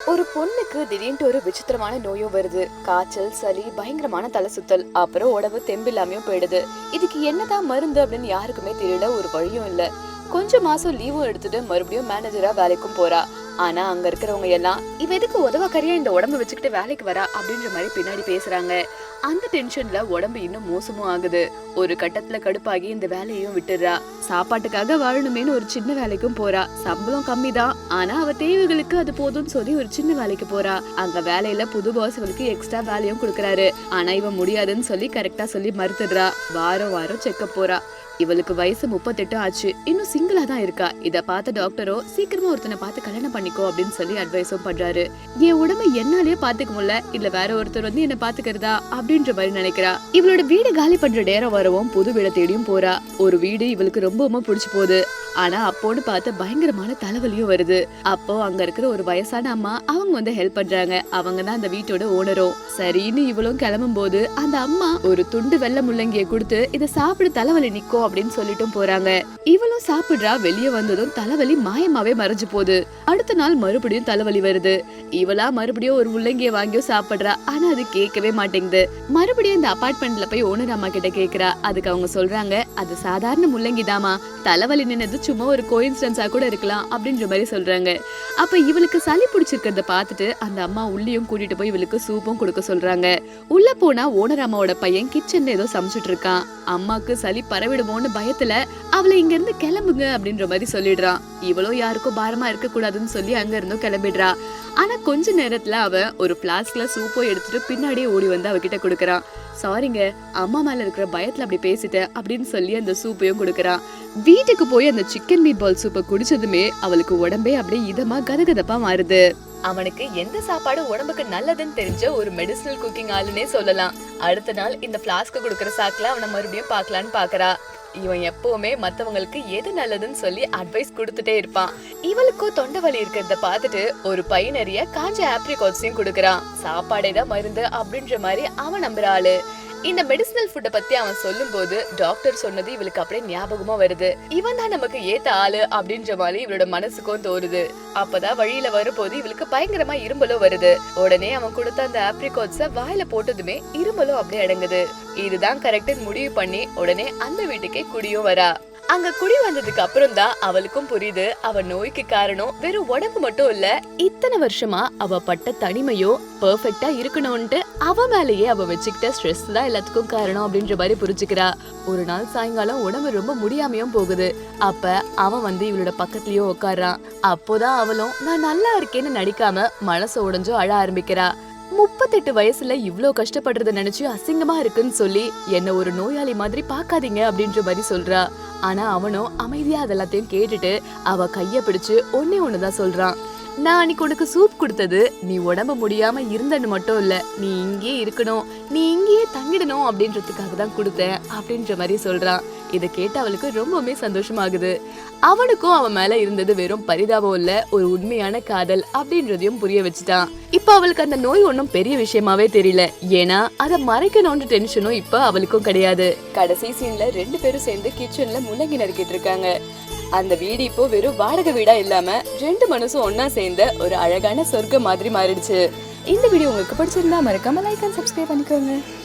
ஒரு பொண்ணுக்கு திடீர்னு ஒரு விசித்திரமான நோயும் வருது. காய்ச்சல், சளி, பயங்கரமான தலை சுத்தல், அப்புறம் உடம்பு தெம்பில்லாமையும் போயிடுது. இதுக்கு என்னதான் மருந்து அப்படின்னு யாருக்குமே தெரியல, ஒரு வழியும் இல்ல. கொஞ்ச மாசம் லீவும் எடுத்துட்டு மறுபடியும் மேனேஜரா வேலைக்கும் போறா. ஆனா அங்க இருக்கிறவங்க எல்லாம் இவ எதுக்கு உதவக்கரியா இந்த உடம்பு வச்சுக்கிட்டு வேலைக்கு வரா அப்படின்ற மாதிரி பின்னாடி பேசுறாங்க. அந்த டென்ஷன்ல உடம்பு இன்னும் மோசமும் ஆகுது. ஒரு கட்டத்துல கடுப்பாகி இந்த வேலையும் விட்டுறா. சாப்பாட்டுக்காக வாழணுமேனு ஒரு சின்ன வேலைக்கும் போறா. சம்பளம் கம்மி தான், ஆனா அவ தேவைகளுக்கு அது போதும்னு சொல்லி ஒரு சின்ன வேலைக்கு போறா. அங்க வேலையில புது பாஸ் இவளுக்கு எக்ஸ்ட்ரா வேலையும் கொடுக்கறாரு. ஆனா இவ முடியாதுன்னு சொல்லி கரெக்டா சொல்லி மறுத்துடுறா. வாரம் வாரம் செக்கப் போறா. இவளுக்கு வயசு 38 ஆச்சு. இன்னும் சிங்கிளா தான் இருக்கா. இத பார்த்த டாக்டரோ சீக்கிரமா ஒருத்தனை பார்த்து கல்யாணம் பண்ணிக்கோ அப்படின்னு சொல்லி அட்வைஸும் பண்றாரு. என் உடம்பை என்னாலே பாத்துக்க முடியல, இல்ல வேற ஒருத்தர் வந்து என்ன பாத்துக்கிறதா அப்படின்ற மாதிரி நினைக்கிறா. இவளோட வீடு காலி பண்ற நேரம் வரவும் புது வீட தேடியும் போறா. ஒரு வீடு இவளுக்கு ரொம்ப பிடிச்சு போகுது. ஆனா அப்போன்னு பார்த்து பயங்கரமான தலைவலியும் வருது. அப்போ அங்க இருக்கிற ஒரு வயசான அம்மா அவங்க வந்து ஹெல்ப் பண்றாங்க. அவங்க தான் அந்த வீட்டோட ஓனரும். சரின்னு இவளும் கிளம்பும் போது அந்த அம்மா ஒரு துண்டு வெள்ளை முள்ளங்கிய கொடுத்து இத சாப்பிடு, தலைவலி நிக்கும் அப்படின்னு சொல்லிட்டும் போறாங்க. இவளும் சாப்பிடுறா. வெளியே வந்ததும் தலைவலி மாயமாவே மறைஞ்சு போகுது. அடுத்த நாள் மறுபடியும் தலைவலி வருது. இவளா மறுபடியும் ஒரு முள்ளங்கிய வாங்கியும் சாப்பிடுறா. ஆனா அது கேட்கவே மாட்டேங்குது. மறுபடியும் இந்த அபார்ட்மெண்ட்ல போய் ஓனர் அம்மா கிட்ட கேக்குறா. அதுக்கு அவங்க சொல்றாங்க, அது சாதாரண முள்ளங்கி தாமா, தலைவலி நின்னது சும்மா ஒரு கோயின்சிடன்ஸா கூட இருக்கலாம் அப்படின்ற மாதிரி சொல்றாங்க. அப்ப இவளுக்கு சளி பிடிச்சிருக்கிறத பார்த்துட்டு அந்த அம்மா உள்ளியும் கூட்டிட்டு போய் இவளுக்கு சூப்பும் கொடுக்க சொல்றாங்க. உள்ள போனா ஓனர் அம்மாவோட பையன் கிச்சன்ல ஏதோ சமைச்சிட்டு இருக்கான். அம்மாக்கு சளி பரவிடுமோன்னு பயத்துல அவளை இங்க இருந்து கிளம்புங்க அப்படின்ற மாதிரி சொல்லிடுறான். இவளோ யாருக்கும் பாரமா இருக்க கூடாதுன்னு சொல்லி அங்க இருந்தும் கிளம்பிடுறா. ஆனா கொஞ்ச நேரத்துல அவ ஒரு பிளாஸ்க்ல சூப்போ எடுத்துட்டு பின்னாடியே ஓடி வந்து அவகிட்ட கொடுக்கறான். சாரிங்க, அம்மா மேல இருக்கிற பயத்துல அப்படி பேசிட்டேன் அப்படின்னு சொல்லி அந்த சூப்பையும் கொடுக்கறான். வீட்டுக்கு போய் அந்த சிக்கன் மீட் பால் சூப்பை குடிச்சதுமே அவளுக்கு உடம்பே அப்படியே இதமா கதகதப்பா மாறுது. அவனுக்கு எந்த சாப்பாடு உடம்புக்கு நல்லதுன்னு தெரிஞ்ச ஒரு மெடிசினல் குக்கிங் ஆளுன்னே சொல்லலாம். அடுத்த நாள் இந்த பிளாஸ்க் கொடுக்கற சாக்குல அவனை மறுபடியும் பாக்கலான்னு பாக்குறா. இவன் எப்பவுமே மத்தவங்களுக்கு எது நல்லதுன்னு சொல்லி அட்வைஸ் கொடுத்துட்டே இருப்பான். இவளுக்கும் தொண்டை வலி இருக்கிறத பார்த்துட்டு ஒரு பை நிறைய காஞ்ச ஆப்ரிகாட்ஸையும் கொடுக்கறான். சாப்பாடேதான் மருந்து அப்படின்ற மாதிரி அவன் நம்புறாளு. இந்த மெடிசினல் ஃபுட்ட பத்தி அவன் சொல்லும் போது டாக்டர் சொன்னது இவளுக்கு அப்படியே ஞாபகமா வருது. இவன் தான் நமக்கு ஏத்த ஆளு அப்படின்ற மாதிரி இவளோட மனசுக்கும் தோணுது. அப்பதான் வழியில வரும்போது இவளுக்கு பயங்கரமா இரும்பலும் வருது. உடனே அவன் கொடுத்த அந்த ஆப்ரிகாட்ஸ வாயில போட்டதுமே இரும்பலும் அப்படியே அடங்குது. இதுதான் கரெக்ட் முடிவு பண்ணி உடனே அந்த வீட்டுக்கே குடியும் வரா. அங்க குடி வந்ததுக்கு அப்புறம் தான் அவளுக்கும் புரியுது, அவ நோய்க்கு காரணம் வெறும் உடம்பு மட்டும் இல்ல, இத்தனை வருஷமா அவ பட்ட தனிமையோ பெர்ஃபெக்ட்டா இருக்கணும்ட்டு அவ மேலேயே அவ வச்சுக்கிட்ட ஸ்ட்ரெஸ் தான் எல்லாத்துக்கும் காரணம் அப்படின்ற மாதிரி புரிஞ்சுக்கிறா. ஒரு நாள் சாயங்காலம் உடம்பு ரொம்ப முடியாமையும் போகுது. அப்ப அவன் வந்து இவளோட பக்கத்துலயும் உட்கார்றான். அப்போதான் அவளும் நான் நல்லா இருக்கேன்னு நடிக்காம மனசு உடைஞ்சோ அழ ஆரம்பிக்கிறா. 38 வயசுல இவ்ளோ கஷ்டப்படுறத நினைச்சு அசிங்கமா இருக்குன்னு சொல்லி என்ன ஒரு நோயாளி மாதிரி பாக்காதீங்க அப்படின்ற மாதிரி சொல்றா. ஆனா அவனும் அமைதியா அதெல்லாத்தையும் கேட்டுட்டு அவ கைய பிடிச்சு ஒண்ணுதான் சொல்றான். நான் அன்னைக்கு உனக்கு சூப் கொடுத்தது நீ உடம்பு முடியாம இருந்தன்னு மட்டும் இல்ல, நீ இங்கேயே இருக்கணும், நீ இங்கேயே தங்கிடணும் அப்படின்றதுக்காக தான் கொடுத்தேன் அப்படின்ற மாதிரி சொல்றான். இதை கேட்டு அவளுக்கு ரொம்பவுமே சந்தோஷமாகுது. அவனுக்கும் அவன் மேல இருந்தது வெறும் பரிதாபம் இல்ல, ஒரு உண்மையான காதல் அப்படின்றதையும் புரிய வச்சுட்டான். இப்ப அவளுக்கு அந்த நோய் ஒன்னும் பெரிய விஷயமாவே தெரியல. ஏன்னா அதை மறைக்கணும்னு டென்ஷனும் இப்ப அவளுக்கும் கிடையாது. கடைசி சீன்ல 2 பேரும் சேர்ந்து கிச்சன்ல முள்ளங்கி நறுக்கிட்டு இருக்காங்க. அந்த வீடு இப்போ வெறும் வாடகை வீடா இல்லாம 2 மனசும் ஒன்னா சேர்ந்த ஒரு அழகான சொர்க்கம் மாதிரி மாறிடுச்சு. இந்த வீடியோ உங்களுக்கு பிடிச்சிருந்தா மறக்காம லைக் அண்ட் சப்ஸ்கிரைப் பண்ணிக்கோங்க.